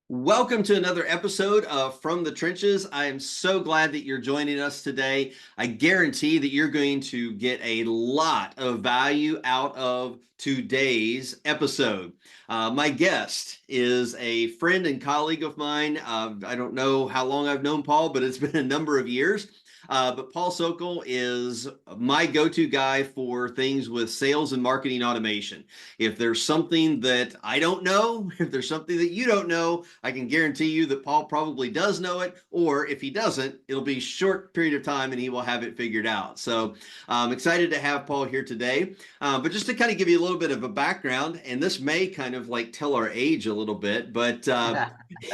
Welcome to another episode of From the Trenches. I am so glad that you're joining us today. I guarantee that you're going to get a lot of value out of today's episode. My guest is a friend and colleague of mine. I don't know how long I've known Paul, but it's been a number of years. But Paul Sokol is my go-to guy for things with sales and marketing automation. If there's something that I don't know, if there's something that you don't know, I can guarantee you that Paul probably does know it, or if he doesn't, it'll be a short period of time and he will have it figured out. So I'm excited to have Paul here today. But just to kind of give you a little bit of a background, and this may kind of like tell our age a little bit, but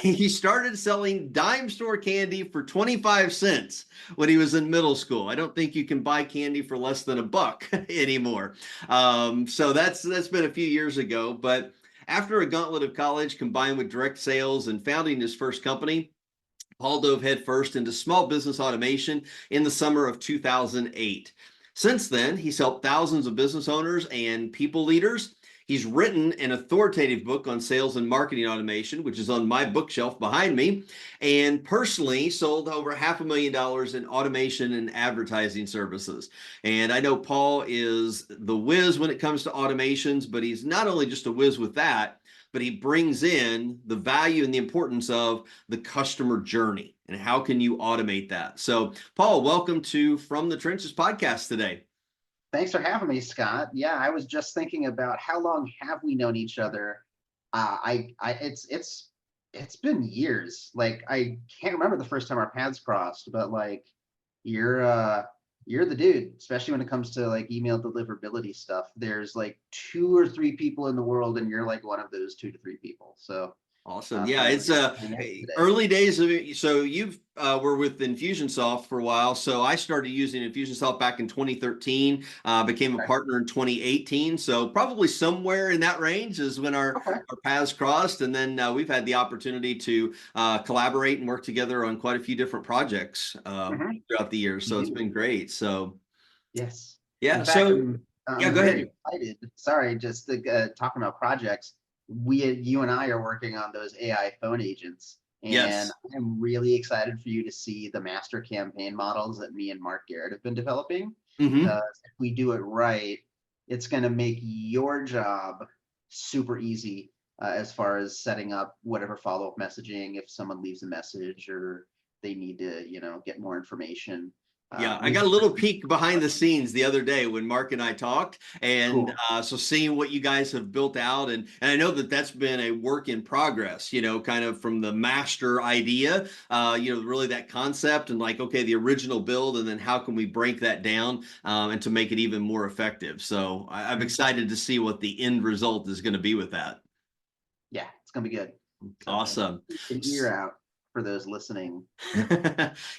he started selling dime store candy for 25 cents when he was in middle school. I don't think you can buy candy for less than $1 anymore. So that's been a few years ago. But after a gauntlet of college combined with direct sales and founding his first company, Paul dove headfirst into small business automation in the summer of 2008. Since then, he's helped thousands of business owners and people leaders. He's written an authoritative book on sales and marketing automation, which is on my bookshelf behind me, and personally sold over $500,000 in automation and advertising services. And I know Paul is the whiz when it comes to automations, but he's not only just a whiz with that, but he brings in the value and the importance of the customer journey and how can you automate that. So, Paul, welcome to From the Trenches podcast today. Thanks for having me, Scott. Yeah, I was just thinking about how long have we known each other. It's been years. Like I can't remember the first time our paths crossed, but like you're uh you're the dude, especially when it comes to like email deliverability stuff. There's like 2 or 3 people in the world, and you're like one of those 2 to 3 people. So Awesome. Yeah, we're it's gonna hang out today. early days of it. So you've were with Infusionsoft for a while. So I started using Infusionsoft back in 2013, became a Okay. partner in 2018. So probably somewhere in that range is when Okay. our paths crossed. And then we've had the opportunity to collaborate and work together on quite a few different projects Hmm. throughout the years. So it's been great. So Yes. In yeah. fact, So yeah, I'm go very ahead. excited. Sorry, just talking about projects. You and I are working on those AI phone agents, and Yes. I'm really excited for you to see the master campaign models that me and Mark Garrett have been developing. Hmm. Because if we do it right, it's going to make your job super easy as far as setting up whatever follow-up messaging if someone leaves a message or they need to, get more information. Yeah, I We got have a little really peek behind the scenes the other day when Mark and I talked, and cool. so seeing what you guys have built out, and I know that that's been a work in progress. Kind of from the master idea, really that concept, and like, okay, the original build, and then how can we break that down and to make it even more effective. So I'm excited to see what the end result is going to be with that. Yeah, it's gonna be good. So Awesome. keep an ear out for those listening.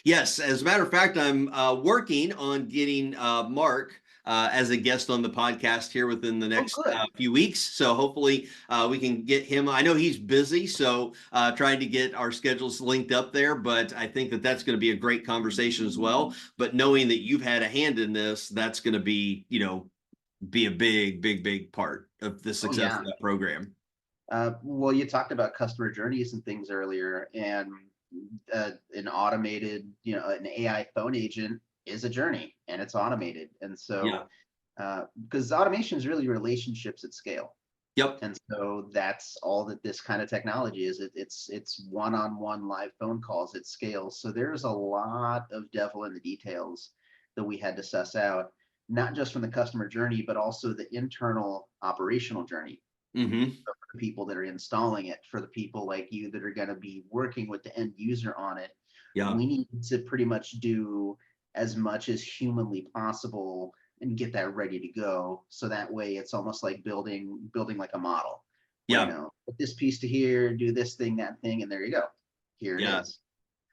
Yes, as a matter of fact, I'm working on getting Mark as a guest on the podcast here within the Oh, next good. few weeks. So hopefully we can get him. I know he's busy, so trying to get our schedules linked up there. But I think that that's going to be a great conversation as well. But knowing that you've had a hand in this, that's going to be, be a big, big, big part of the Oh, success of yeah. that program. Well, you talked about customer journeys and things earlier, and an automated, an AI phone agent is a journey, and it's automated. And Yeah. so, because automation is really relationships at scale. Yep. And so that's all that this kind of technology is. It's one-on-one live phone calls at scale. So there's a lot of devil in the details that we had to suss out, not just from the customer journey, but also the internal operational journey. Hmm. So for the people that are installing it, for the people like you that are going to be working with the end user on it, Yeah. we need to pretty much do as much as humanly possible and get that ready to go. So that way it's almost like building like a model where, Yeah. put this piece to here, do this thing, that thing, and there you go. Here it Yeah. is,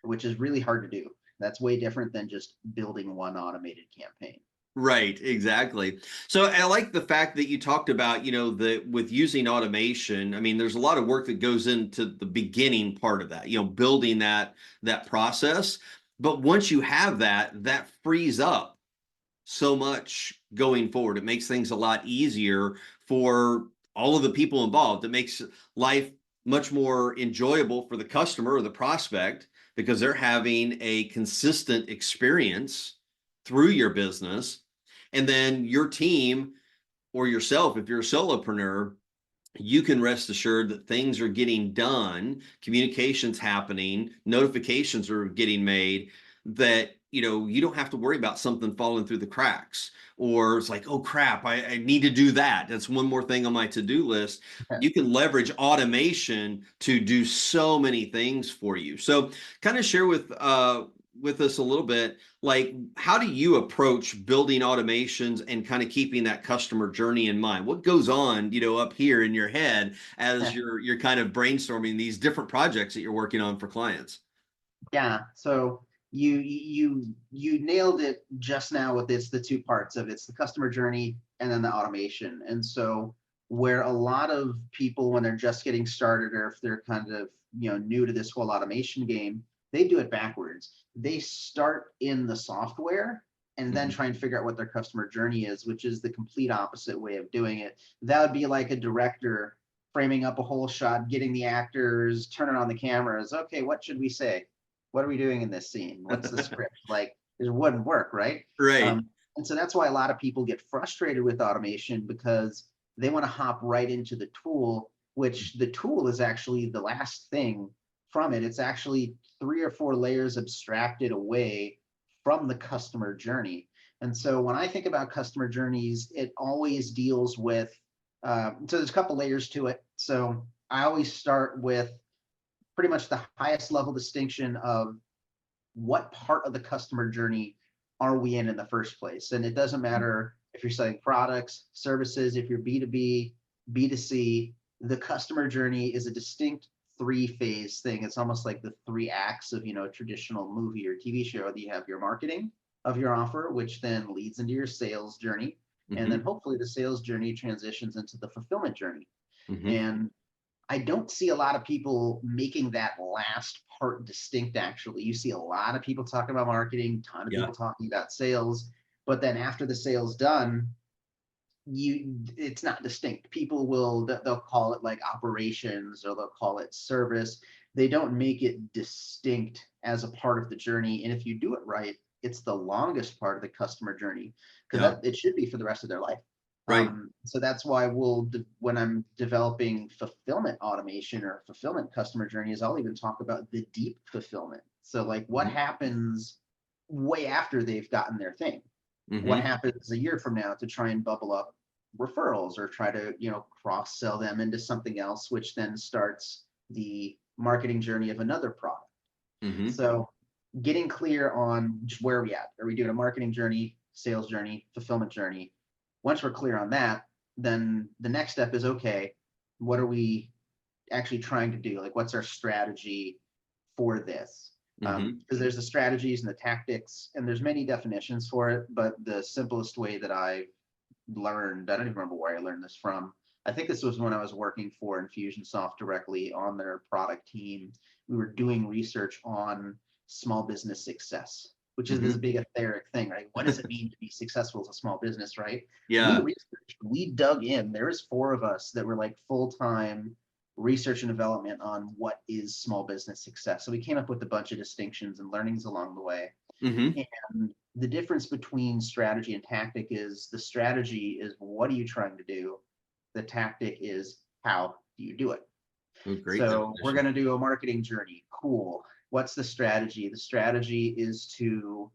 which is really hard to do. That's way different than just building one automated campaign. Right, exactly. So I like the fact that you talked about, the with using automation. I mean, there's a lot of work that goes into the beginning part of that, building that process. But once you have that, that frees up so much going forward. It makes things a lot easier for all of the people involved. It makes life much more enjoyable for the customer or the prospect because they're having a consistent experience through your business. And then your team or yourself, if you're a solopreneur, you can rest assured that things are getting done, communications happening, notifications are getting made, that you don't have to worry about something falling through the cracks, or it's like, oh crap, I need to do that. That's one more thing on my to-do list. You can leverage automation to do so many things for you. So kind of share with us a little bit, like, how do you approach building automations and kind of keeping that customer journey in mind? What goes on, up here in your head as you're kind of brainstorming these different projects that you're working on for clients? Yeah, so you nailed it just now with this, the two parts of it's the customer journey and then the automation. And so where a lot of people, when they're just getting started, or if they're kind of new to this whole automation game, they do it backwards. They start in the software and then Mhm. try and figure out what their customer journey is, which is the complete opposite way of doing it. That would be like a director framing up a whole shot, getting the actors, turning on the cameras. Okay, what should we say? What are we doing in this scene? What's the script? Like, it wouldn't work, right? Right. And so that's why a lot of people get frustrated with automation, because they want to hop right into the tool, which the tool is actually the last thing from it. It's actually 3 or 4 layers abstracted away from the customer journey. And so when I think about customer journeys, it always deals with, so there's a couple layers to it. So I always start with pretty much the highest level distinction of what part of the customer journey are we in the first place. And it doesn't matter if you're selling products, services, if you're B2B, B2C, the customer journey is a distinct 3 phase thing. It's almost like the 3 acts of a traditional movie or TV show. That you have your marketing of your offer, which then leads into your sales journey. And then Hmm. hopefully the sales journey transitions into the fulfillment journey. Hmm. And I don't see a lot of people making that last part distinct, actually. You see a lot of people talking about marketing, ton of Yeah. people talking about sales, but then after the sale's done, it's not distinct. People they'll call it like operations, or they'll call it service. They don't make it distinct as a part of the journey. And if you do it right, it's the longest part of the customer journey, because Yeah. that it should be for the rest of their life. Right. So that's why when I'm developing fulfillment automation or fulfillment customer journeys, I'll even talk about the deep fulfillment. So like, what Hmm. happens way after they've gotten their thing? What Hmm. happens a year from now to try and bubble up referrals, or try to cross sell them into something else, which then starts the marketing journey of another product. Hmm. So getting clear on just where are we at. Are we doing a marketing journey, sales journey, fulfillment journey? Once we're clear on that, then the next step is, okay, what are we actually trying to do? Like, what's our strategy for this? Hmm. Because there's the strategies and the tactics, and there's many definitions for it, but the simplest way that I learned, I don't even remember where I learned this from. I think this was when I was working for Infusionsoft directly on their product team. We were doing research on small business success, which is this Hmm. big etheric thing, right? What does it mean to be successful as a small business, right? We Yeah. researched, we dug in. There was 4 of us that were like full-time research and development on what is small business success. So we came up with a bunch of distinctions and learnings along the way. Hmm. And the difference between strategy and tactic is, the strategy is what are you trying to do? The tactic is how do you do it? Oh, great So we're definition. going to do a marketing journey. Cool. What's the strategy? The strategy is to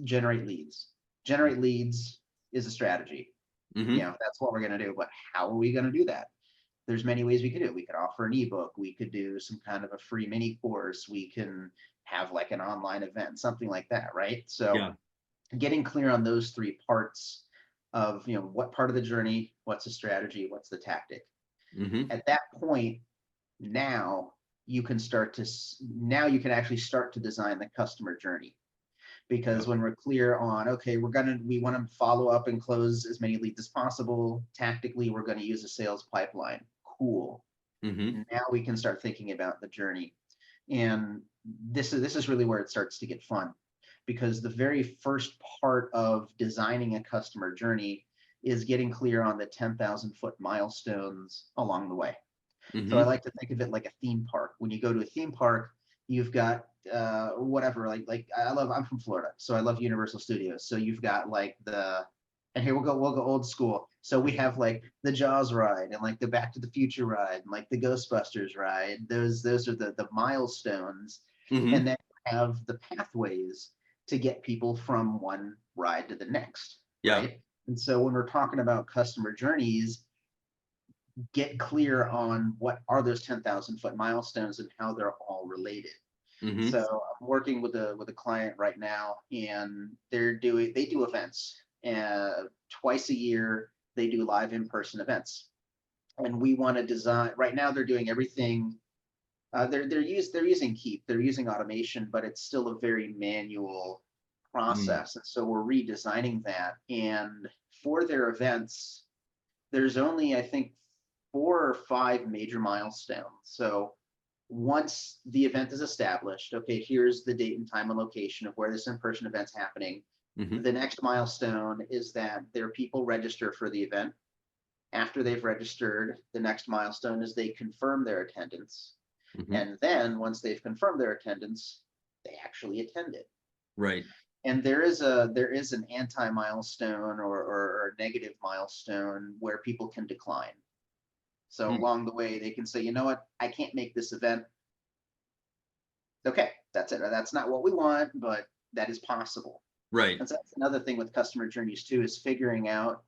generate leads. Generate leads is a strategy. Hmm. That's what we're going to do. But how are we going to do that? There's many ways we could do it. We could offer an ebook. We could do some kind of a free mini course. We can have like an online event, something like that, right? So Yeah. getting clear on those 3 parts of, what part of the journey, what's the strategy, what's the tactic. Hmm. At that point, now now you can actually start to design the customer journey. Because Yep. when we're clear on, okay, we want to follow up and close as many leads as possible. Tactically, we're going to use a sales pipeline. Cool. Hmm. Now we can start thinking about the journey. And this is really where it starts to get fun, because the very first part of designing a customer journey is getting clear on the 10,000-foot milestones along the way. So I Mm-hmm. like to think of it like a theme park. When you go to a theme park, you've got whatever, I'm from Florida, so I love Universal Studios. So you've got like and here we'll go old school. So we have like the Jaws ride and like the Back to the Future ride and like the Ghostbusters ride. Those are the milestones, and Mm-hmm. then you have the pathways to get people from one ride to the next, Yeah. right? And so when we're talking about customer journeys, get clear on what are those 10,000-foot milestones and how they're all related. Mm-hmm. So I'm working with a client right now, and they do events, twice a year. They do live in-person events, and we want to design. Right now, they're doing everything. They're using Keap. They're using automation, but it's still a very manual Mm. process. And so we're redesigning that. And for their events, there's only, I think, 4 or 5 major milestones. So once the event is established, okay, here's the date and time and location of where this in-person event's happening. Mm-hmm. The next milestone is that their people register for the event. After they've registered, the next milestone is they confirm their attendance. Mm-hmm. And then once they've confirmed their attendance, they actually attend it. Right. And there is an anti-milestone or negative milestone where people can decline. So Mm. along the way, they can say, you know what, I can't make this event. Okay, that's it. That's not what we want, but that is possible. Right. And so that's another thing with customer journeys too, is figuring out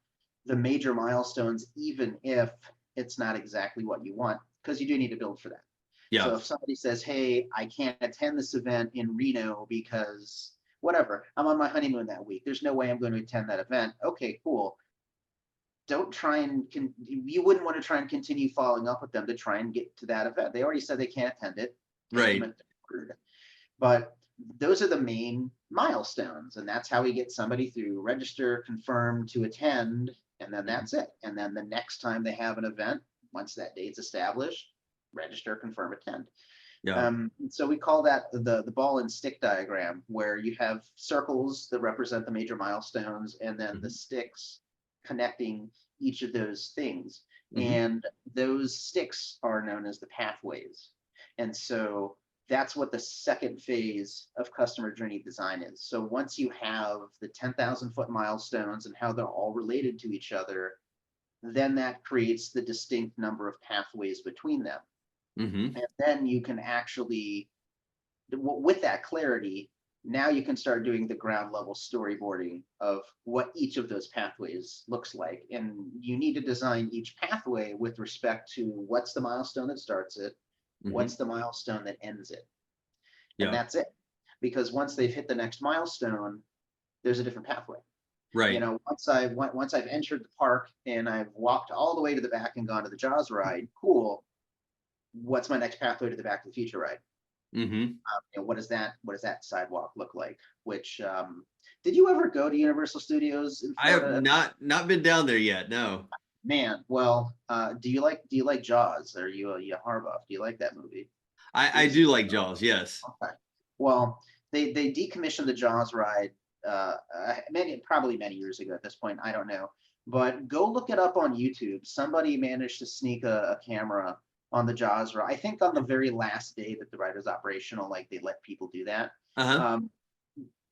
the major milestones, even if it's not exactly what you want, because you do need to build for that. Yeah. So if somebody says, hey, I can't attend this event in Reno because whatever, I'm on my honeymoon that week. There's no way I'm going to attend that event. Okay, cool. Don't try and you wouldn't want to try and continue following up with them to try and get to that event. They already said they can't attend it. Take them Right. at their word. But those are the main milestones, and that's how we get somebody through register, confirm to attend, and then Mm-hmm. that's it. And then the next time they have an event, once that date's established, register, confirm, attend. Yeah. So we call that the ball and stick diagram, where you have circles that represent the major milestones, and then the Mm-hmm. sticks connecting each of those things. Mm-hmm. And those sticks are known as the pathways. And so that's what the second phase of customer journey design is. So once you have the 10,000-foot milestones and how they're all related to each other, then that creates the distinct number of pathways between them. Mm-hmm. And then you can actually, with that clarity, now you can start doing the ground level storyboarding of what each of those pathways looks like. And you need to design each pathway with respect to what's the milestone that starts it, Mm-hmm. what's the milestone that ends it, and Yeah. that's it. Because once they've hit the next milestone, there's a different pathway. You Right. know, once I've entered the park and I've walked all the way to the back and gone to the Jaws ride, cool. What's my next pathway to the Back to the Future ride? Mm-hmm. What does that sidewalk look like? Which did you ever go to Universal Studios in I have Florida? not been down there yet. No. Man, well, do you like Jaws? Are you a horror buff? Do you like that movie? I It's do like Jaws. Yes. okay. Well, they decommissioned the Jaws ride probably many years ago at this point. I don't know, but go look it up on YouTube. Somebody managed to sneak a camera on the Jaws ride. I think on the very last day that the ride was operational, like they let people do that. Uh-huh. Um,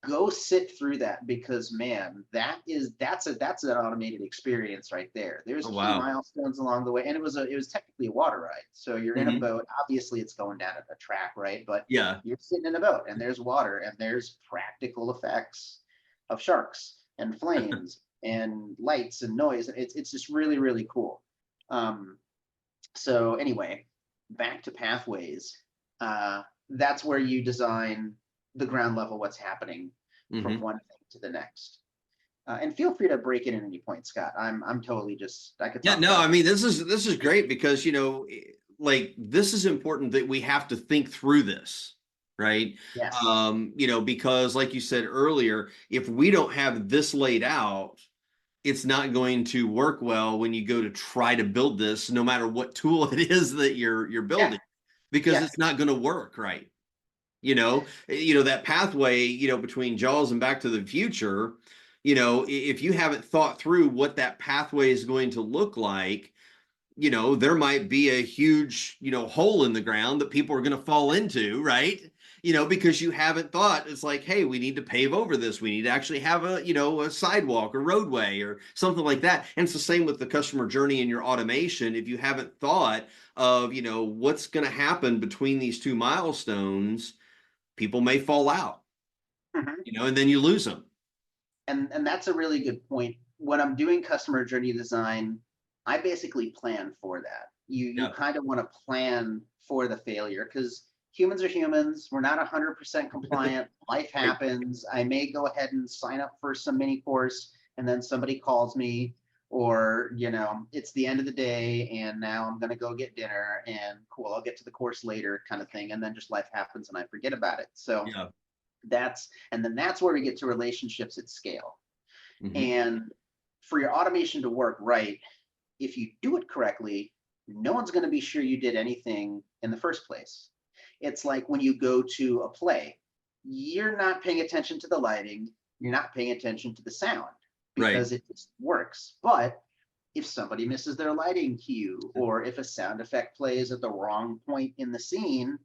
Go sit through that, because man, that's an automated experience right there. There's Oh, key wow. milestones along the way, and it was technically a water ride. So you're in a Mm-hmm. boat. Obviously, it's going down a track, right? But Yeah. you're sitting in a boat, and there's water, and there's practical effects of sharks and flames and lights and noise. It's just really really cool. Um, so anyway, back to pathways. That's where you design the ground level, what's happening from Mm-hmm. one thing to the next. And feel free to break it in any point, Scott. I'm totally just I could Yeah, talk no, I about. mean this is great because like this is important that we have to think through this, right? Yes. Because like you said earlier, if we don't have this laid out, it's not going to work well when you go to try to build this, no matter what tool it is that you're Yeah. building, because Yeah. it's not going to work, right? That pathway, between Jaws and Back to the Future, if you haven't thought through what that pathway is going to look like, there might be a huge, hole in the ground that people are going to fall into, right? Because you haven't thought, it's like, hey, we need to pave over this. We need to actually have a sidewalk or roadway or something like that. And it's the same with the customer journey and your automation. If you haven't thought of, what's going to happen between these two milestones, people may fall out, Mhm. and then you lose them. And that's a really good point. When I'm doing customer journey design, I basically plan for that. You Yeah. kind of want to plan for the failure because humans are humans. We're not 100% compliant. Life Right. happens. I may go ahead and sign up for some mini course and then somebody calls me, or it's the end of the day and now I'm going to go get dinner, and cool, I'll get to the course later kind of thing, and then just life happens and I forget about it. So Yeah. that's where we get to relationships at scale. Hmm. And for your automation to work right, if you do it correctly, no one's going to be sure you did anything in the first place. It's like when you go to a play, you're not paying attention to the lighting, you're not paying attention to the sound Right. because it just works. But if somebody misses their lighting cue, or if a sound effect plays at the wrong point in the scene,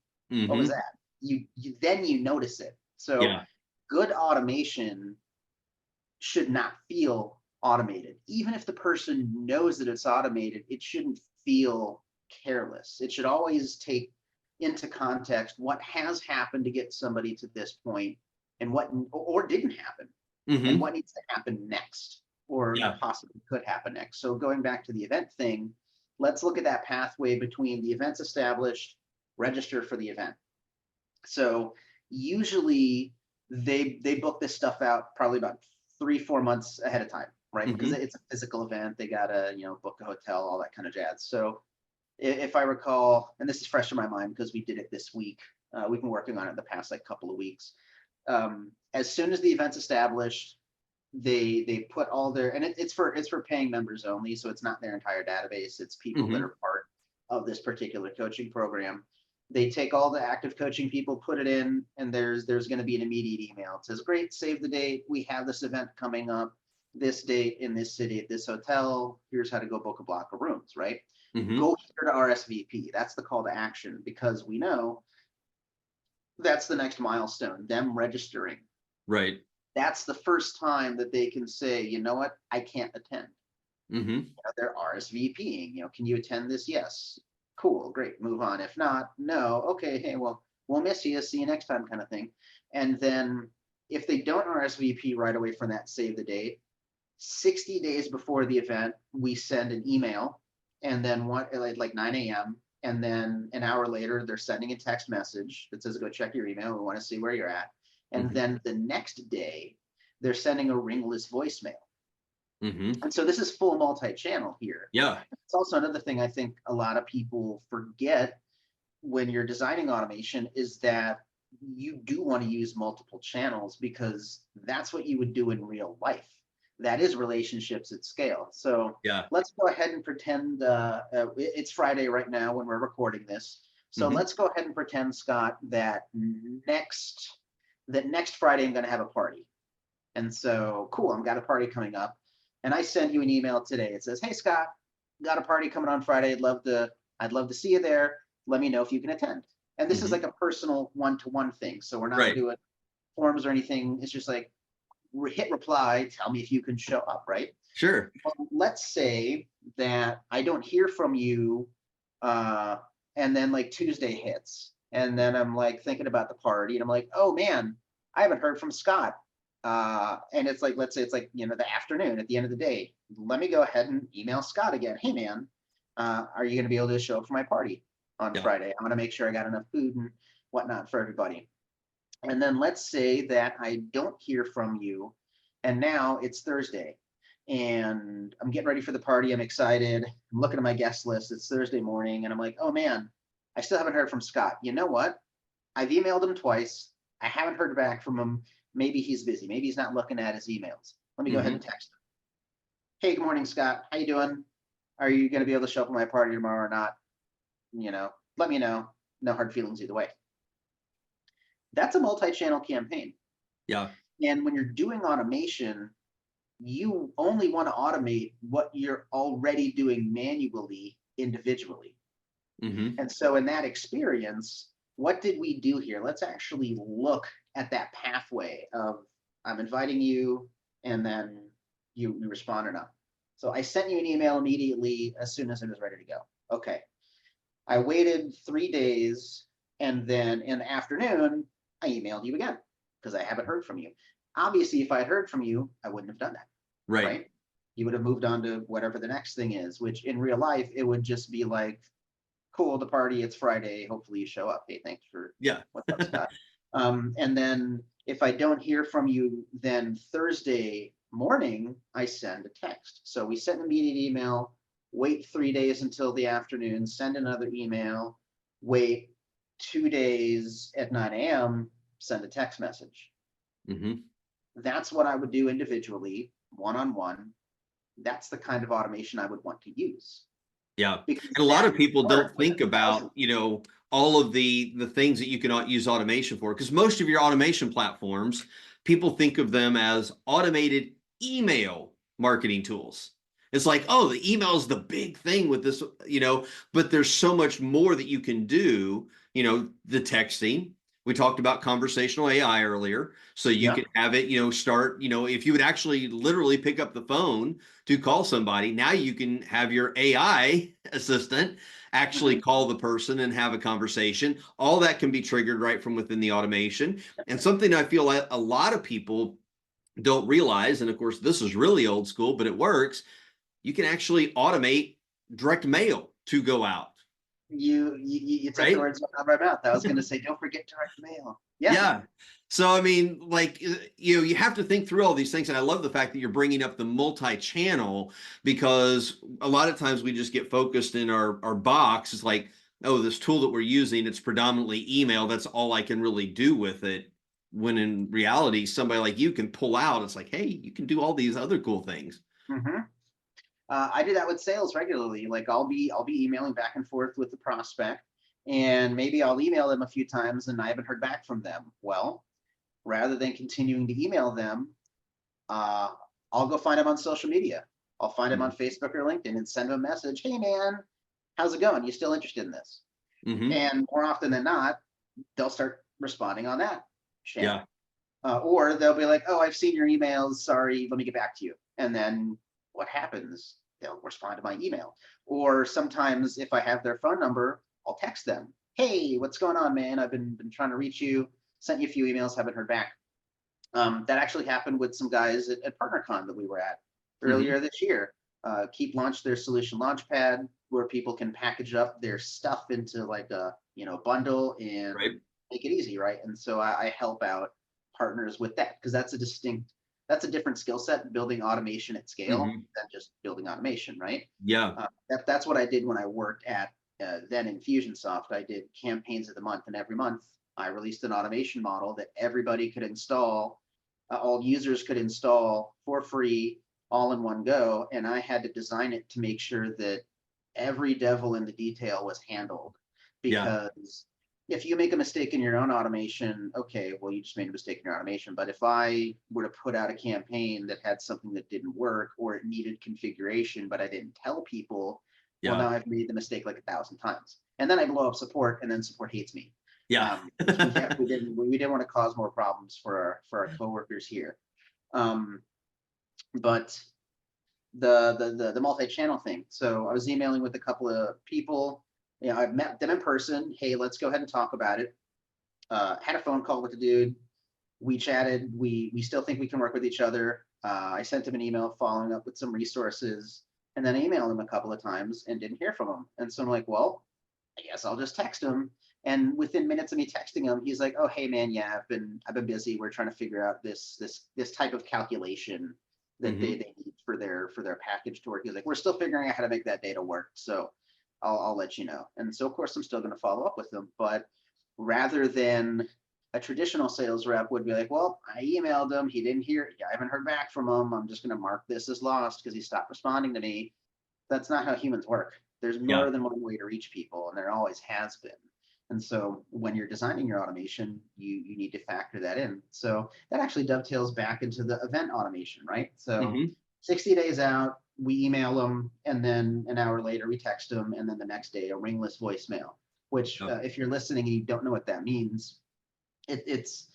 what was Hmm. that? You notice it. So Yeah. good automation should not feel automated. Even if the person knows that it's automated, it shouldn't feel careless. It should always take into context what has happened to get somebody to this point, and what or didn't happen, and Hmm. what needs to happen next, or Yeah. possibly could happen next. So going back to the event thing, let's look at that pathway between the events established, register for the event. So usually they book this stuff out probably about 3-4 months ahead of time, right? Because Hmm. it's a physical event. They gotta book a hotel, all that kind of jazz. So if I recall, and this is fresh in my mind because we did it this week, we've been working on it the past like couple of weeks. As soon as the event's established, they put all their, and it's for paying members only, so it's not their entire database. It's people that Hmm. are part of this particular coaching program. They take all the active coaching people, put it in, and there's going to be an immediate email. It says, great, save the date, we have this event coming up this date in this city at this hotel, here's how to go book a block of rooms, right? Hmm. Go here to RSVP. That's the call to action, because we know that's the next milestone, them registering. Right. That's the first time that they can say, you know what, I can't attend. Hmm. They're RSVPing. Can you attend this? Yes. Cool, great, move on. If not, no. Okay, hey, well, we'll miss you. See you next time, kind of thing. And then if they don't RSVP right away from that save the date, 60 days before the event, we send an email, and then one like 9 a.m. And then an hour later, they're sending a text message that says, go check your email. We want to see where you're at. And Hmm. then the next day, they're sending a ringless voicemail. Hmm. And so this is full multi-channel here. Yeah. It's also another thing I think a lot of people forget when you're designing automation, is that you do want to use multiple channels, because that's what you would do in real life. That is relationships at scale. So Yeah. let's go ahead and pretend it's Friday right now when we're recording this. So Hmm. let's go ahead and pretend, Scott, next that next Friday I'm going to have a party. And so, cool, I've got a party coming up. And I send you an email today. It says, hey, Scott, got a party coming on Friday. I'd love to see you there. Let me know if you can attend. And this is Hmm. like a personal one-to-one thing. So we're not Right. doing forms or anything. It's just like, hit reply, tell me if you can show up, right? Sure. Well, let's say that I don't hear from you, uh, and then like Tuesday hits, and then I'm like thinking about the party, and I'm like, oh man, I haven't heard from Scott. And it's like, let's say it's like the afternoon, at the end of the day. Let me go ahead and email Scott again. Hey man, are you going to be able to show up for my party on Yeah. Friday? I want to make sure I got enough food and whatnot for everybody. And then let's say that I don't hear from you, and now it's Thursday, and I'm getting ready for the party. I'm excited. I'm looking at my guest list. It's Thursday morning, and I'm like, oh man, I still haven't heard from Scott. You know what? I've emailed him twice. I haven't heard back from him. Maybe he's busy. Maybe he's not looking at his emails. Let me go ahead Hmm. and text him. Hey, good morning, Scott. How you doing? Are you going to be able to show up at my party tomorrow or not? Let me know. No hard feelings either way. That's a multi-channel campaign. Yeah. And when you're doing automation, you only want to automate what you're already doing manually individually. Mm-hmm. And so in that experience, what did we do here? Let's actually look at that pathway of I'm inviting you, and then you respond or not. So I sent you an email immediately as soon as it was ready to go. Okay. I waited 3 days, and then in the afternoon, I emailed you again because I haven't heard from you. Obviously, if I had heard from you, I wouldn't have done that, Right. right? You would have moved on to whatever the next thing is, which in real life, it would just be like, cool, the party, it's Friday. Hopefully you show up. Hey, thanks for Yeah. what's up, Scott. And then if I don't hear from you, then Thursday morning, I send a text. So we send an immediate email, wait 3 days until the afternoon, send another email, wait 2 days at 9 a.m., send a text message. Mm-hmm. That's what I would do individually, one-on-one. That's the kind of automation I would want to use. Yeah. Because And a lot that of people work don't with think about, thousands. all of the things that you can use automation for, because most of your automation platforms, people think of them as automated email marketing tools. It's like, oh, the email is the big thing with this, but there's so much more that you can do, the texting. We talked about conversational AI earlier. So you Yeah. can have it, start, if you would actually literally pick up the phone to call somebody. Now you can have your AI assistant actually Mhm. call the person and have a conversation. All that can be triggered right from within the automation. And something I feel like a lot of people don't realize, and of course, this is really old school, but it works. You can actually automate direct mail to go out, You took the right? words out of my mouth. I was going to say, don't forget direct mail. Yeah. Yeah. So I mean, like you have to think through all these things, and I love the fact that you're bringing up the multi-channel because a lot of times we just get focused in our box. It's like, oh, this tool that we're using, it's predominantly email. That's all I can really do with it. When in reality, somebody like you can pull out. It's like, hey, you can do all these other cool things. Hmm. I do that with sales regularly. Like I'll be emailing back and forth with the prospect, and maybe I'll email them a few times, and I haven't heard back from them. Well, rather than continuing to email them, uh, I'll go find them on social media. I'll find them on Facebook or LinkedIn and send them a message. Hey man, how's it going? You still interested in this? Mm-hmm. And more often than not, they'll start responding on that Yeah. channel. Or they'll be like, "Oh, I've seen your emails. Sorry, let me get back to you." And then what happens? They'll respond to my email. Or sometimes if I have their phone number, I'll text them. "Hey, what's going on, man? I've been trying to reach you. Sent you a few emails, haven't heard back." That actually happened with some guys at PartnerCon that we were at Mm-hmm. earlier this year. Keap launched their solution launchpad where people can package up their stuff into like a bundle and Right. make it easy, right? And so I help out partners with that because that's a different skill set building automation at scale Mm-hmm. than just building automation, right? Yeah. That's what I did when I worked at then Infusionsoft. I did campaigns of the month, and every month I released an automation model that everybody could install, all users could install for free, all in one go. And I had to design it to make sure that every devil in the detail was handled. Yeah. Because if you make a mistake in your own automation, okay, well, you just made a mistake in your automation. But if I were to put out a campaign that had something that didn't work or it needed configuration, but I didn't tell people, well, Yeah. now I've made the mistake like 1,000 times. And then I blow up support, and then support hates me. Yeah. Which we didn't want to cause more problems for our coworkers here. Um, but the multi-channel thing. So I was emailing with a couple of people. I've met them in person. Hey, let's go ahead and talk about it. Had a phone call with the dude. We chatted. We still think we can work with each other. I sent him an email following up with some resources, and then I emailed him a couple of times and didn't hear from him. And so I'm like, well, I guess I'll just text him. And within minutes of me texting him, he's like, "Oh, hey man, yeah, I've been busy. We're trying to figure out this type of calculation that they Mm-hmm. need for their package to work." He's like, "We're still figuring out how to make that data work. So I'll let you know." And so of course I'm still going to follow up with them. But rather than a traditional sales rep would be like, "Well, I emailed him. He didn't hear. I haven't heard back from him. I'm just going to mark this as lost because he stopped responding to me." That's not how humans work. There's Yeah. more than one way to reach people, and there always has been. And so when you're designing your automation, you need to factor that in. So that actually dovetails back into the event automation, right? So Mm-hmm. 60 days out, we email them, and then an hour later we text them, and then the next day a ringless voicemail. Which, Yep. if you're listening and you don't know what that means, it's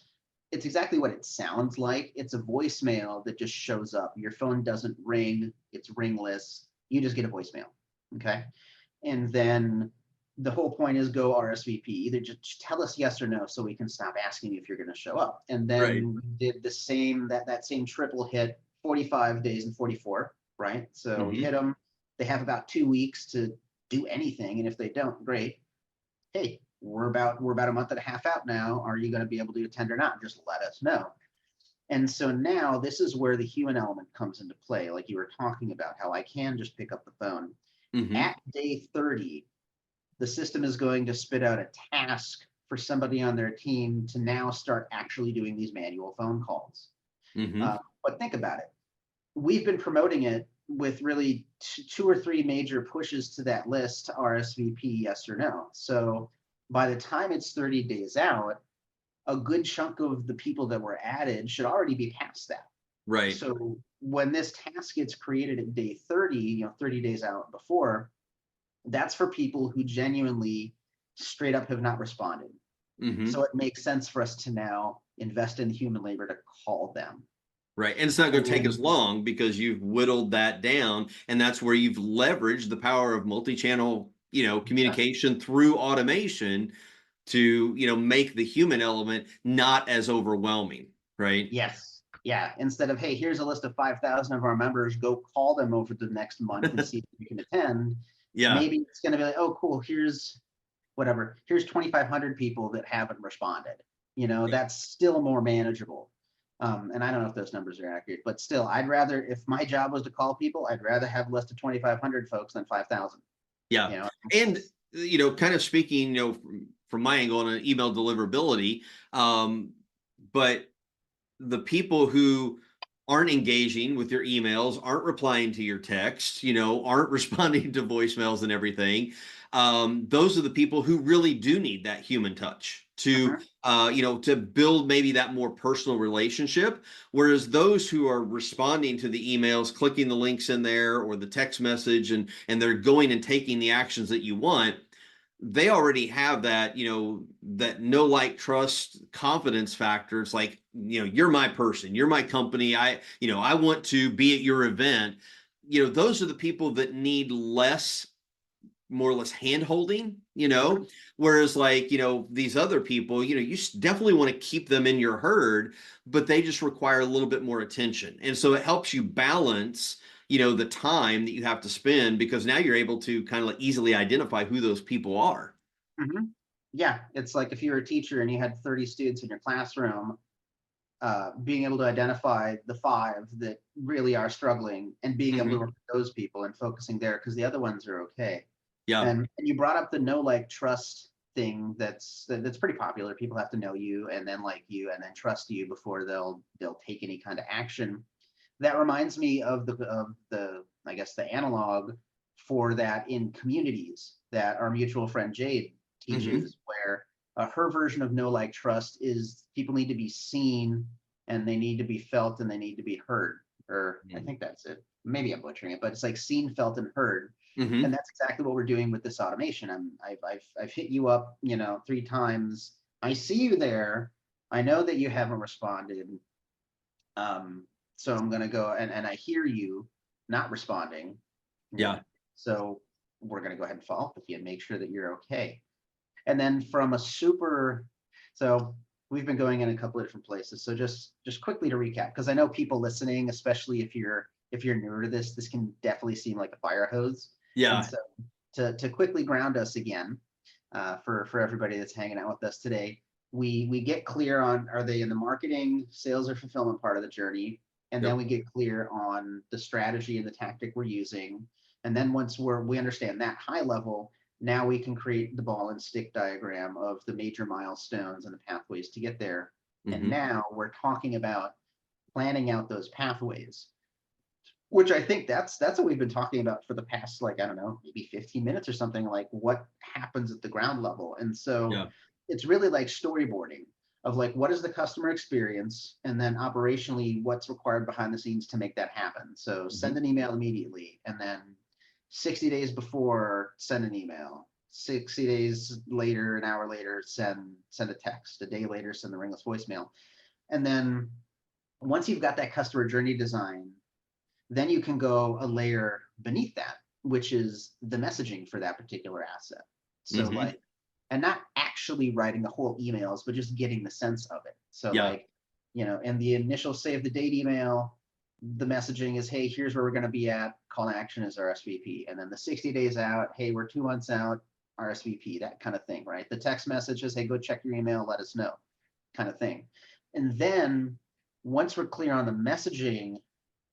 exactly what it sounds like. It's a voicemail that just shows up. Your phone doesn't ring. It's ringless. You just get a voicemail. Okay. And then the whole point is go RSVP. Either just tell us yes or no so we can stop asking you if you're going to show up. And Right. then we did the same, that same triple hit, 45 days and 44, right? So we Hmm. hit them. They have about 2 weeks to do anything. And if they don't, great. Hey, we're about a month and a half out now. Are you going to be able to attend or not? Just let us know. And so now this is where the human element comes into play, like you were talking about, how I can just pick up the phone. Hmm. At day 30, the system is going to spit out a task for somebody on their team to now start actually doing these manual phone calls. Hmm. But think about it. We've been promoting it with really two or three major pushes to that list to RSVP yes or no. So by the time it's 30 days out, a good chunk of the people that were added should already be past that. Right. So when this task gets created at day 30, 30 days out before, that's for people who genuinely straight up have not responded. Hmm. So it makes sense for us to now invest in human labor to call them. Right. And it's not going And to take as then, long because you've whittled that down. And that's where you've leveraged the power of multi-channel, yes, communication through automation to, make the human element not as overwhelming. Right. yes, yeah. Instead of, hey, here's a list of 5,000 of our members, go call them over the next month and see if you can attend. Yeah. Maybe it's going to be like, oh, cool, here's whatever, here's 2,500 people that haven't responded. That's still more manageable. And I don't know if those numbers are accurate, but still, I'd rather, if my job was to call people, I'd rather have a list of 2,500 folks than 5,000. Yeah. You know, And, kind of speaking, from my angle on an email deliverability, but the people who aren't engaging with your emails, aren't replying to your texts, aren't responding to voicemails and everything. Those are the people who really do need that human touch to, mhm, to build maybe that more personal relationship. Whereas those who are responding to the emails, clicking the links in there or the text message, and they're going and taking the actions that you want, they already have that, that know, like, trust, confidence factor. It's like, you're my person, you're my company. I want to be at your event. Those are the people that need less, more or less hand holding, mhm, whereas, like, these other people, you definitely want to keep them in your herd, but they just require a little bit more attention. And so it helps you balance, the time that you have to spend, because now you're able to kind of like easily identify who those people are. mhm. Yeah, it's like if you were a teacher and you had 30 students in your classroom, being able to identify the five that really are struggling and being able to Hmm. work with those people and focusing there because the other ones are okay. Yeah. And you brought up the know like trust thing that's pretty popular. People have to know you and then like you and then trust you before they'll take any kind of action. That reminds me of the I guess the analog for that in communities that our mutual friend Jade Hmm. teaches, where her version of know like trust is people need to be seen and they need to be felt and they need to be heard. Or I think that's it. Maybe I'm butchering it, but it's like seen, felt, and heard. And Hmm. that's exactly what we're doing with this automation. I've hit you up, 3 times. I see you there. I know that you haven't responded. Um, so I'm gonna go and I hear you not responding. Yeah. So we're gonna go ahead and follow up with you and make sure that you're okay. And then from a super, so we've been going in a couple of different places. So just quickly to recap, because I know people listening, especially if you're newer to this can definitely seem like a fire hose. And Yeah. so to quickly ground us again, for everybody that's hanging out with us today, we get clear on, are they in the marketing, sales, or fulfillment part of the journey, and then Yep. we get clear on the strategy and the tactic we're using. And then once we understand that high level, now we can create the ball and stick diagram of the major milestones and the pathways to get there. And Hmm. now we're talking about planning out those pathways, which I think that's what we've been talking about for the past, like, I don't know, maybe 15 minutes or something, like what happens at the ground level. And so Yeah. it's really like storyboarding. of like, what is the customer experience? And then operationally, what's required behind the scenes to make that happen? So Mhm. send an email immediately, and then 60 days before, send an email. 60 days later, an hour later, send a text. A day later, send the ringless voicemail. And then once you've got that customer journey design, then you can go a layer beneath that, which is the messaging for that particular asset. So Mhm. like, and not actually writing the whole emails, but just getting the sense of it. So Yeah. like, in the initial save the date email, the messaging is, hey, here's where we're going to be at. Call to action is RSVP. And then the 60 days out, hey, we're 2 months out, RSVP, that kind of thing, right? The text message is, hey, go check your email, let us know, kind of thing. And then once we're clear on the messaging,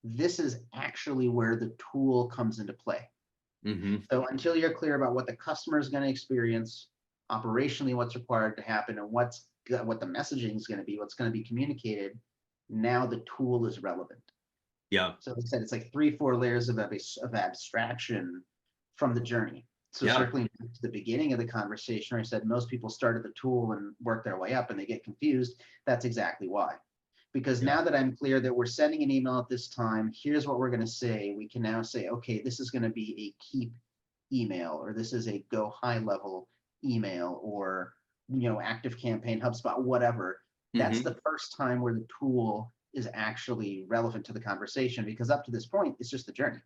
this is actually where the tool comes into play. Mhm. So until you're clear about what the customer is going to experience, operationally what's required to happen, and what the messaging is going to be, what's going to be communicated, now the tool is relevant. Yeah. So like I said, it's like 3-4 layers of abstraction from the journey. So Yeah. circling back to the beginning of the conversation, where I said most people start at the tool and work their way up and they get confused. That's exactly why. Because Yeah. now that I'm clear that we're sending an email at this time, here's what we're going to say. We can now say, okay, this is going to be a Keap email, or this is a go high level email, or active campaign, HubSpot, whatever. That's Mhm. the first time where the tool is actually relevant to the conversation, because up to this point it's just the journey.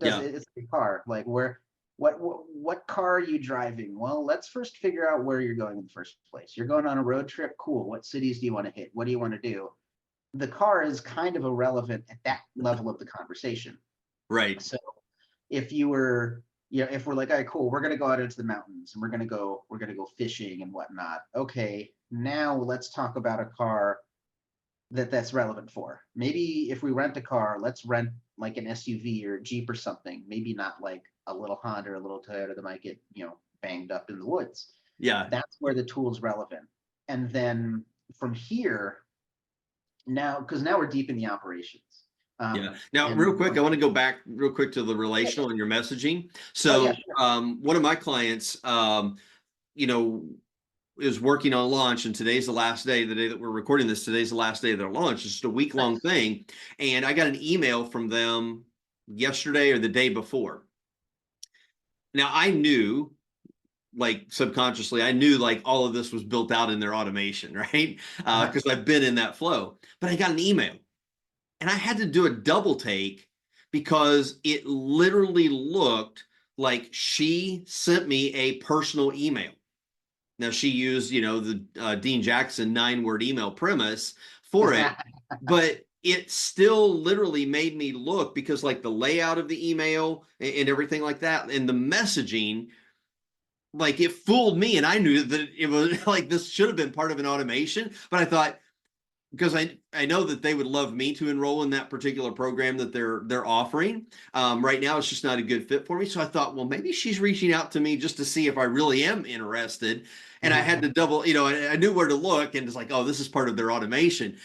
Yeah. It's a car. Like, what car are you driving? Well, let's first figure out where you're going in the first place. You're going on a road trip. Cool. What cities do you want to hit? What do you want to do? The car is kind of irrelevant at that level of the conversation. Right. So if you were, if we're like, all right, cool, we're gonna go out into the mountains and we're gonna go fishing and whatnot. Okay, now let's talk about a car that's relevant for. Maybe if we rent a car, let's rent like an SUV or a Jeep or something. Maybe not like a little Honda or a little Toyota that might get banged up in the woods. Yeah. That's where the tool is relevant. And then from here, now, because now we're deep in the operations. Yeah. Now, And real quick, I want to go back real quick to the yeah, relational and your messaging. oh yeah, So, sure. one of my clients, you know, is working on launch, and today's the last day. The day that we're recording this, today's the last day of their launch. It's just a week long Nice. thing, and I got an email from them yesterday or the day before. Now, I knew, like subconsciously, I knew like all of this was built out in their automation, right? Uh-huh. Because I've been in that flow. But I got an email. And I had to do a double take because it literally looked like she sent me a personal email. Now she used, the Dean Jackson 9-word email premise for it, but it still literally made me look, because like the layout of the email and everything like that, and the messaging, like it fooled me, and I knew that it was like this should have been part of an automation, but I thought, because I know that they would love me to enroll in that particular program that they're offering. Right now, it's just not a good fit for me. So I thought, well, maybe she's reaching out to me just to see if I really am interested. And I had to double, I knew where to look, and it's like, oh, this is part of their automation.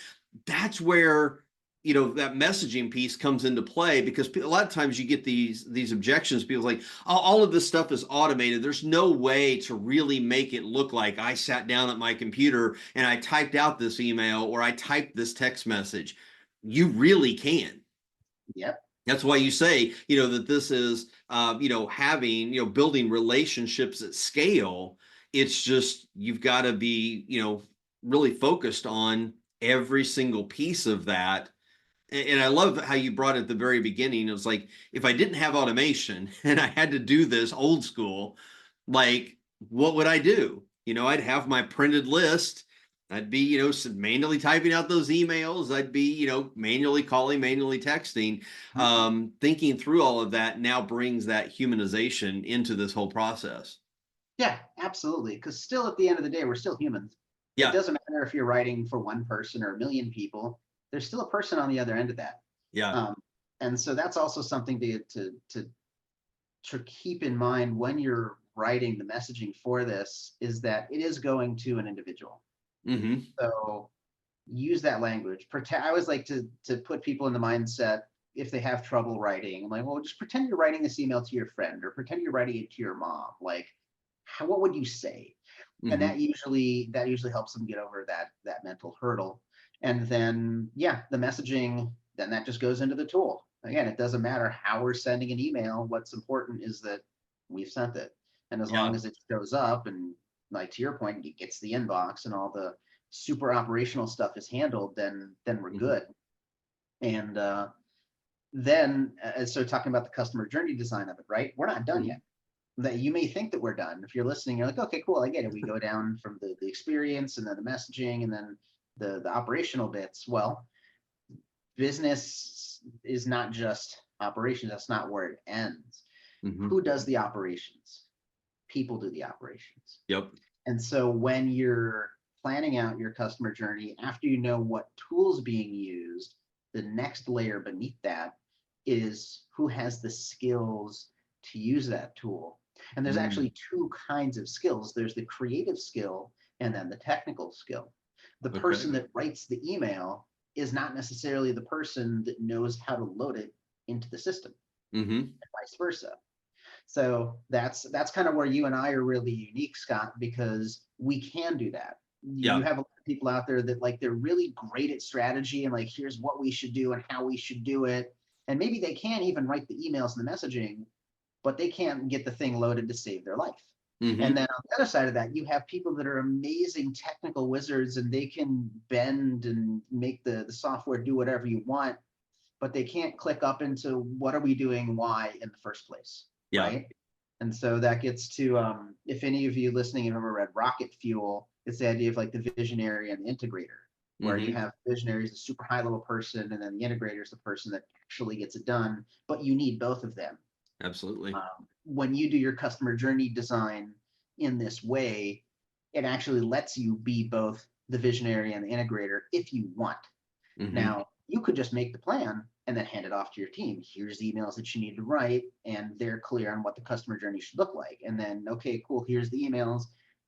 That's where that messaging piece comes into play, because a lot of times you get these objections. People like, oh, all of this stuff is automated. There's no way to really make it look like I sat down at my computer and I typed out this email or I typed this text message. You really can. Yep. That's why you say, that this is, having, building relationships at scale. It's just, you've got to be, really focused on every single piece of that. And I love how you brought it at the very beginning. It was like, if I didn't have automation and I had to do this old school, like, what would I do? I'd have my printed list. I'd be, manually typing out those emails. I'd be, manually calling, manually texting. Mhm. Thinking through all of that now brings that humanization into this whole process. Yeah, absolutely. Because still, at the end of the day, we're still humans. It Yeah, doesn't matter if you're writing for one person or a million people. There's still a person on the other end of that. yeah. Um, and so that's also something to keep in mind when you're writing the messaging for this, is that it is going to an individual. Mm-hmm. So use that language. I always like to put people in the mindset, if they have trouble writing, I'm like, well, just pretend you're writing this email to your friend, or pretend you're writing it to your mom. Like, what would you say? And Hmm. that usually helps them get over that mental hurdle. And then yeah, the messaging, then that just goes into the tool. Again, it doesn't matter how we're sending an email. What's important is that we've sent it. And as long Yeah. as it shows up and, like to your point, it gets the inbox and all the super operational stuff is handled, then we're Hmm. good. And then so talking about the customer journey design of it, right? We're not done Hmm. yet. That you may think that we're done. If you're listening, you're like, okay, cool, I get it. We go down from the experience and then the messaging and then the operational bits. Well, business is not just operations. That's not where it ends. Hmm. Who does the operations? People do the operations. Yep. And so when you're planning out your customer journey, after you know what tools being used, the next layer beneath that is who has the skills to use that tool. And there's Mm. actually two kinds of skills. There's the creative skill and then the technical skill. The Okay. person that writes the email is not necessarily the person that knows how to load it into the system, Hmm. and vice versa. So that's kind of where you and I are really unique, Scott, because we can do that. You Yeah. have a lot of people out there that like they're really great at strategy and like here's what we should do and how we should do it. And maybe they can even write the emails and the messaging, but they can't get the thing loaded to save their life. And Hmm. then on the other side of that, you have people that are amazing technical wizards and they can bend and make the software do whatever you want, but they can't click up into what are we doing, why in the first place, Yeah. right? And so that gets to if any of you listening have ever read Rocket Fuel, it's the idea of like the visionary and the integrator, where you Hmm. have visionaries, a super high level person, and then the integrator is the person that actually gets it done. But you need both of them. Absolutely. When you do your customer journey design in this way, it actually lets you be both the visionary and the integrator if you want. Hmm. Now, you could just make the plan and then hand it off to your team. Here's the emails that you need to write, and they're clear on what the customer journey should look like. And then, okay, cool, here's the emails,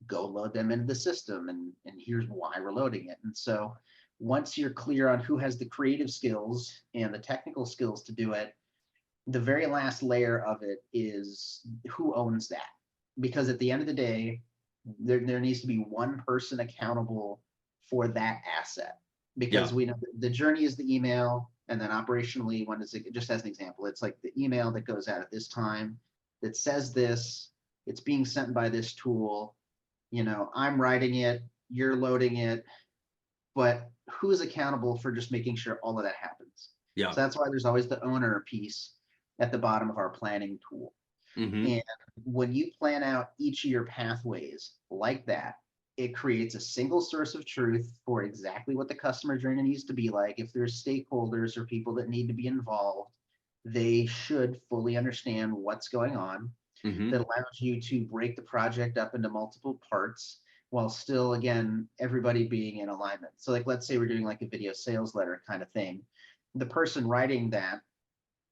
go load them into the system, and here's why we're loading it. And so once you're clear on who has the creative skills and the technical skills to do it, the very last layer of it is who owns that. Because at the end of the day, there needs to be one person accountable for that asset. Yeah. Because we know the journey is the email, and then operationally, when is it, just as an example, it's like the email that goes out at this time that says this, it's being sent by this tool, I'm writing it, you're loading it, but who's accountable for just making sure all of that happens? Yeah. So that's why there's always the owner piece at the bottom of our planning tool. Hmm. And when you plan out each of your pathways like that, it creates a single source of truth for exactly what the customer journey needs to be like. If there's stakeholders or people that need to be involved, they should fully understand what's going on. That Hmm. allows you to break the project up into multiple parts while still, again, everybody being in alignment. So like, let's say we're doing like a video sales letter kind of thing. The person writing that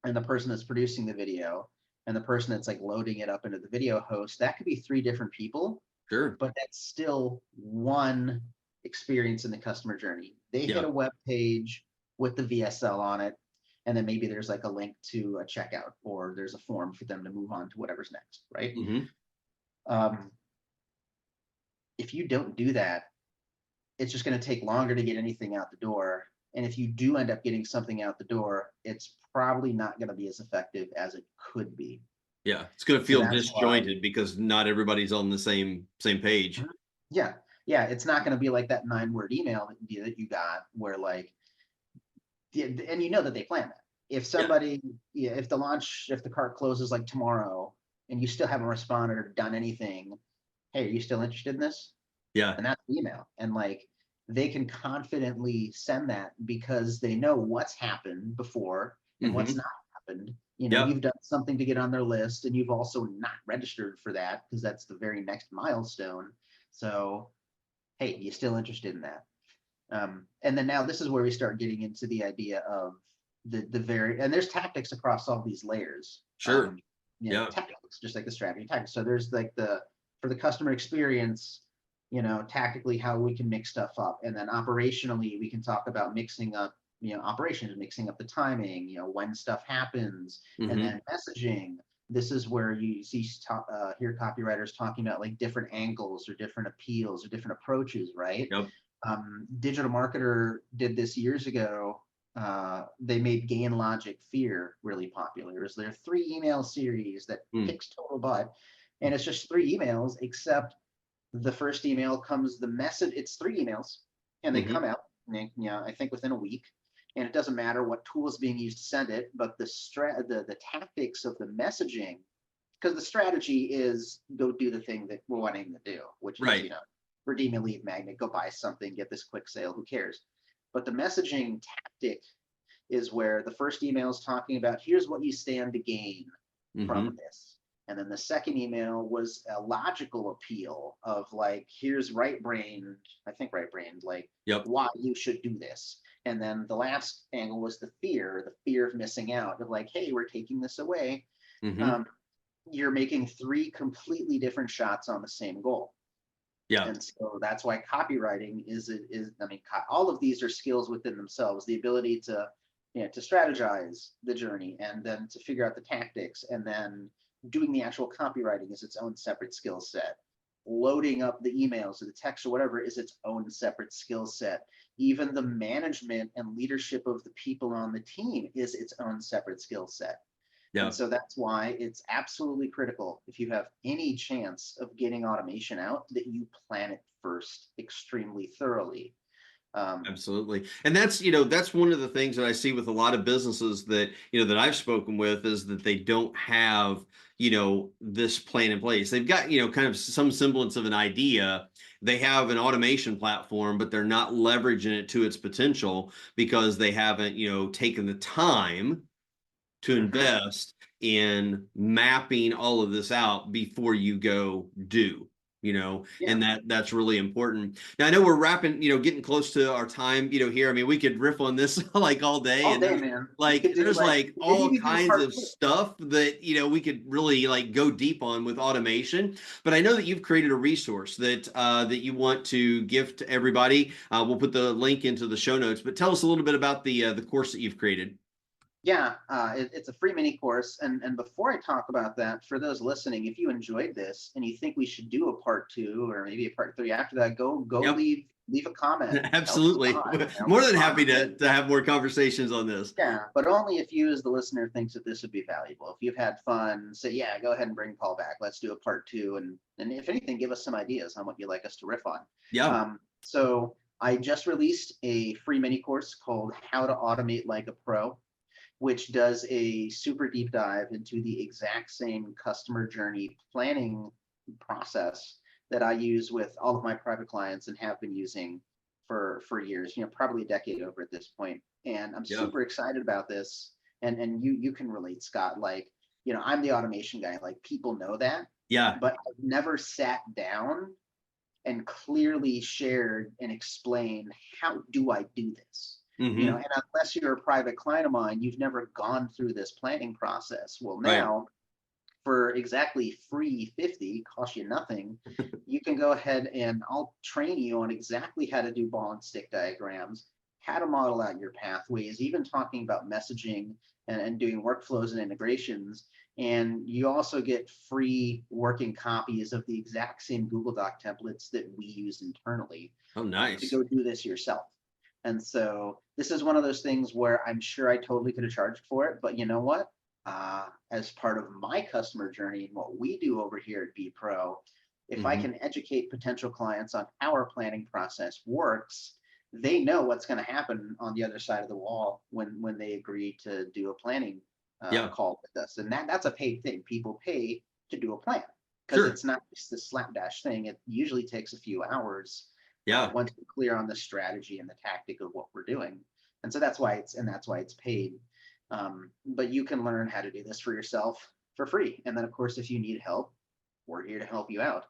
and the person that's producing the video and the person that's like loading it up into the video host, that could be three different people, Sure. but that's still one experience in the customer journey. They hit Yeah. a web page with the VSL on it, and then maybe there's like a link to a checkout or there's a form for them to move on to whatever's next, right? Hmm. Um, if you don't do that, it's just going to take longer to get anything out the door. And if you do end up getting something out the door, it's probably not going to be as effective as it could be. Yeah. It's going to So feel that's why, disjointed because not everybody's on the same page. mhm. Yeah, yeah, it's not going to be like that 9-word email that you got where like, and you know that they plan that. If Yeah. somebody, yeah, if the cart closes like tomorrow and you still haven't responded or done anything, hey, are you still interested in this? Yeah. And that's the email. And like they can confidently send that because they know what's happened before and what's Hmm. not happened. Yep. You've done something to get on their list and you've also not registered for that because that's the very next milestone. So, hey, you still interested in that? And then now this is where we start getting into the idea of the very, and there's tactics across all these layers. Sure. Yeah. Tactics, just like the strategy tactics. So there's like for the customer experience, tactically how we can mix stuff up. And then operationally, we can talk about mixing up, operations, mixing up the timing, when stuff happens, and Hmm. then messaging. this is where you hear copywriters talking about like different angles or different appeals or different approaches, right? Yep. Digital Marketer did this years ago. They made Gain Logic Fear really popular. It was their 3 email series that kicks total butt. And it's just 3 emails, except the first email comes the message. It's 3 emails, and they come out, I think within a week. And it doesn't matter what tool is being used to send it, but the tactics of the messaging, because the strategy is go do the thing that we're wanting to do, which is, Right. redeem a lead magnet, go buy something, get this quick sale, who cares? But the messaging tactic is where the first email is talking about here's what you stand to gain from this. And then the second email was a logical appeal of like, here's right brain, I think right brain, like why you should do this. And then the last angle was the fear of missing out, of like, hey, we're taking this away. You're making 3 completely different shots on the same goal. Yeah. And so that's why copywriting is I mean, all of these are skills within themselves, the ability to, to strategize the journey and then to figure out the tactics, and then doing the actual copywriting is its own separate skill set. Loading up the emails or the text or whatever is its own separate skill set. Even the management and leadership of the people on the team is its own separate skill set. Yeah. And so that's why it's absolutely critical, if you have any chance of getting automation out, that you plan it first extremely thoroughly. Absolutely. And that's, that's one of the things that I see with a lot of businesses that, that I've spoken with, is that they don't have, this plan in place. They've got, kind of some semblance of an idea. They have an automation platform, but they're not leveraging it to its potential because they haven't, taken the time to invest in mapping all of this out before you go do, and that's really important. Now I know we're wrapping, getting close to our time, here. I mean, we could riff on this like all day, all and day, man. there's like Maybe all we do kinds part of 2. stuff that, we could really like go deep on with automation. But I know that you've created a resource that that you want to give to everybody. We'll put the link into the show notes, but tell us a little bit about the course that you've created. Yeah, it's a free mini course. And before I talk about that, for those listening, if you enjoyed this and you think we should do a part 2 or maybe a part 3 after that, go Yep. leave a comment. Tell Absolutely. Scott, More than happy respond. to have more conversations on this. Yeah, but only if you as the listener thinks that this would be valuable. If you've had fun, say, yeah, go ahead and bring Paul back. Let's do a part 2. And if anything, give us some ideas on what you'd like us to riff on. Yeah. So I just released a free mini course called How to Automate Like a Pro, which does a super deep dive into the exact same customer journey planning process that I use with all of my private clients and have been using for years, probably a decade over at this point. And I'm super excited about this. And you can relate, Scott. Like, I'm the automation guy. Like, people know that. Yeah. But I've never sat down and clearly shared and explained, how do I do this? And unless you're a private client of mine, you've never gone through this planning process. Well, now for exactly free 50, cost you nothing, you can go ahead and I'll train you on exactly how to do ball and stick diagrams, how to model out your pathways, even talking about messaging and doing workflows and integrations. And you also get free working copies of the exact same Google Doc templates that we use internally. Oh, nice. To go do this yourself. And so this is one of those things where I'm sure I totally could have charged for it, but you know what? As part of my customer journey and what we do over here at Be Pro, if I can educate potential clients on how our planning process works, they know what's going to happen on the other side of the wall when they agree to do a planning call with us. And that's a paid thing. People pay to do a plan because it's not just the slapdash thing. It usually takes a few hours. Once we're clear on the strategy and the tactic of what we're doing. And so that's why it's paid. But you can learn how to do this for yourself for free. And then of course, if you need help, we're here to help you out.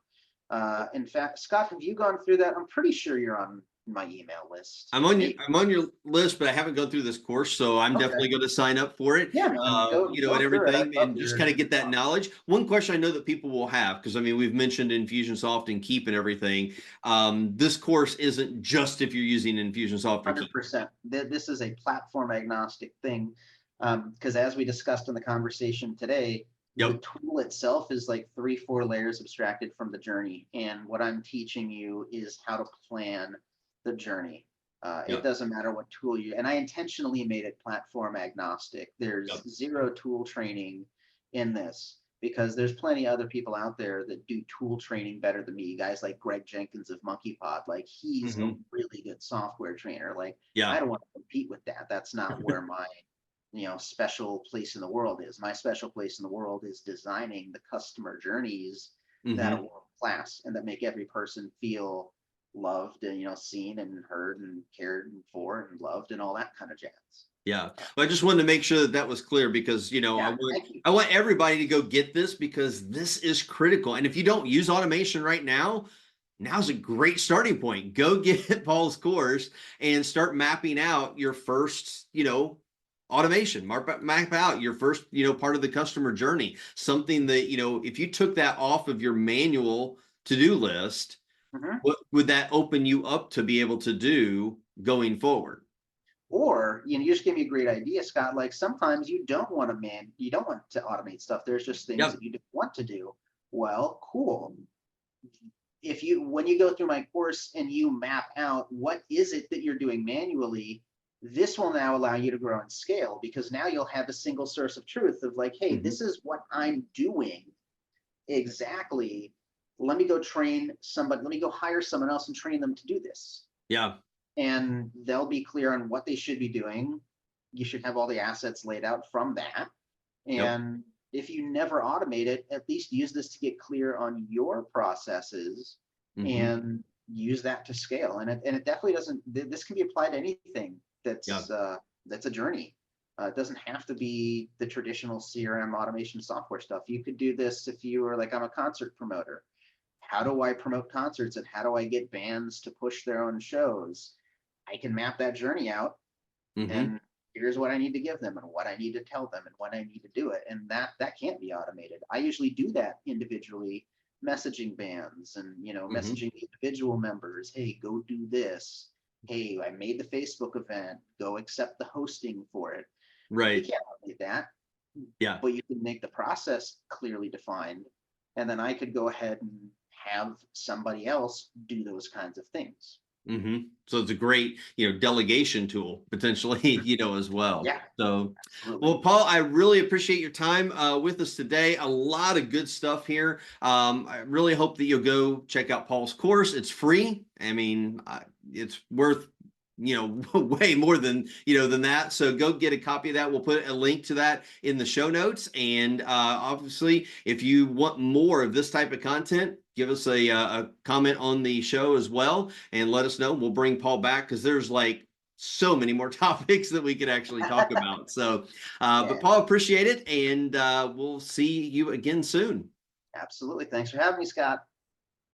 In fact, Scott, have you gone through that? I'm pretty sure you're on my email list. I'm on your list, but I haven't gone through this course, so I'm definitely going to sign up for it. Yeah, man, go and everything, and just kind of get that response. knowledge. One question I know that people will have, because I mean, we've mentioned Infusionsoft and Keap and everything. This course isn't just if you're using Infusionsoft or Keap. 100%. This is a platform agnostic thing, because as we discussed in the conversation today, The Yep. tool itself is like 3, 4 layers abstracted from the journey. And what I'm teaching you is how to plan the journey. It Yep. doesn't matter what tool you, and I intentionally made it platform agnostic. There's Yep. zero tool training in this because there's plenty of other people out there that do tool training better than me. Guys like Greg Jenkins of MonkeyPod, like he's a Hmm. really good software trainer. Like I Yeah. don't want to compete with that. That's not where my special place in the world is. My special place in the world is designing the customer journeys that are Hmm. world class and that make every person feel loved and seen and heard and cared for and loved and all that kind of jazz. Yeah. uh, But I just wanted to make sure that that was clear because, I yeah, want thank you. I want everybody to go get this because this is critical. And if you don't use automation right now, now's a great starting point. Go get Paul's course and start mapping out your first, automation. Map out your first, part of the customer journey. Something that, if you took that off of your manual to-do list, Mhm. what would that open you up to be able to do going forward? Or you just gave me a great idea, Scott. Like sometimes you don't want to automate stuff. There's just things Yep. that you don't want to do. Well, cool. If you when you go through my course and you map out what is it that you're doing manually, this will now allow you to grow and scale because now you'll have a single source of truth of like, hey, Hmm. this is what I'm doing exactly. Let me go train somebody, let me go hire someone else and train them to do this. Yeah. And they'll be clear on what they should be doing. You should have all the assets laid out from that. Yep. And if you never automate it, at least use this to get clear on your processes Hmm. and use that to scale. And it definitely doesn't. This can be applied to anything Yeah. that's a journey. It doesn't have to be the traditional CRM automation software stuff. You could do this if you were like, I'm a concert promoter. How do I promote concerts and how do I get bands to push their own shows? I can map that journey out Hmm. and here's what I need to give them and what I need to tell them and when I need to do it. And that can't be automated. I usually do that individually, messaging bands and Hmm. messaging individual members. Hey, go do this. Hey, I made the Facebook event. Go accept the hosting for it. You Right. can't automate that, Yeah. but you can make the process clearly defined. And then I could go ahead and have somebody else do those kinds of things. So it's a great, delegation tool potentially, as well. Yeah, So, absolutely. well, Paul, I really appreciate your time with us today. A lot of good stuff here. I really hope that you'll go check out Paul's course. It's free. I mean, it's worth, way more than, than that. So go get a copy of that. We'll put a link to that in the show notes. And obviously, if you want more of this type of content, give us a comment on the show as well and let us know. We'll bring Paul back because there's like so many more topics that we could actually talk about. So, but Yeah, Paul, appreciate it. And we'll see you again soon. absolutely. Thanks for having me, Scott.